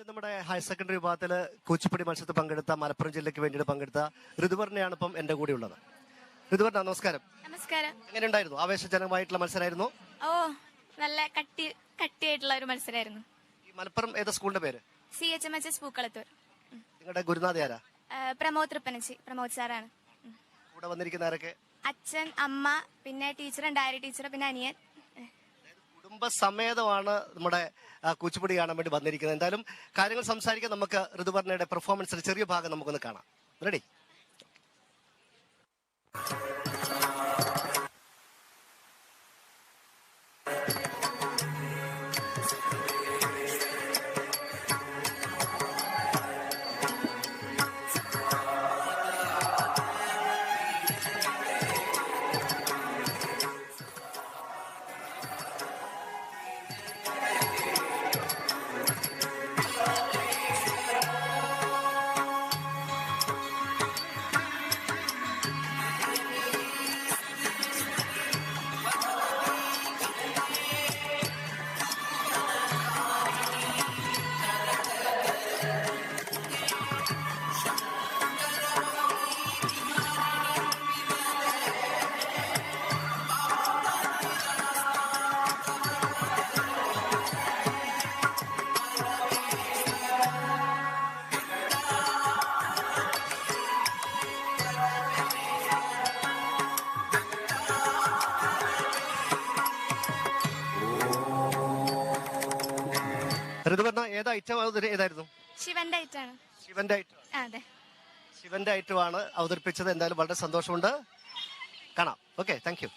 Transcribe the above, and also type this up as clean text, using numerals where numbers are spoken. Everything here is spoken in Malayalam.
നമ്മുടെ ഹയർ സെക്കൻഡറി വിഭാഗത്തിൽ കൂച്ചിപ്പുടി മത്സരത്തിൽ പങ്കെടുത്ത മലപ്പുറം ജില്ലയ്ക്ക് വേണ്ടിയിട്ട് പങ്കെടുത്ത ഋതുവർണ്ണയാണ് ഇപ്പം എന്റെ കൂടെ ഉള്ളത്. ഋതുവർണ്ണ നമസ്കാരം. നമസ്കാരം. എങ്ങനെയുണ്ടായിരുന്നു? ആവേശജനകമായിട്ടുള്ള മത്സരമായിരുന്നു. ഓ, നല്ല കട്ടിയായിട്ടുള്ള ഒരു മത്സരമായിരുന്നു. ഈ മലപ്പുറം ഏതാ സ്കൂളിന്റെ പേര്? CHMHS പൂക്കളത്തൂർ. നിങ്ങളുടെ ഗുരുനാഥ ആരാ? പ്രമോദ് തൃപ്പനച്ചി, പ്രമോദ് സാറാണ്. കൂടെ വന്നിരിക്കുന്ന ആരൊക്കെ? അച്ഛൻ, അമ്മ, പിന്നെ ടീച്ചർ, ഡയറി ടീച്ചർ, പിന്നെ അനിയൻ. കുടുംബസമേതമാണ് നമ്മുടെ കൂച്ചിപ്പുടി കാണാൻ വേണ്ടി വന്നിരിക്കുന്നത്. എന്തായാലും കാര്യങ്ങൾ സംസാരിക്കാൻ നമുക്ക് ഋതുവർണ്ണയുടെ പെർഫോമൻസിന്റെ ചെറിയ ഭാഗം നമുക്കൊന്ന് കാണാം. റെഡി? ഋതുവർണ്ണ ഏതാ ഐറ്റം ഏതായിരുന്നു? ശിവന്റെ ഐറ്റാണ്. ശിവന്റെ ഐറ്റം. അതെ, ശിവന്റെ ഐറ്റമാണ് അവതരിപ്പിച്ചത്. എന്തായാലും വളരെ സന്തോഷമുണ്ട്. കാണാം. Okay, thank you.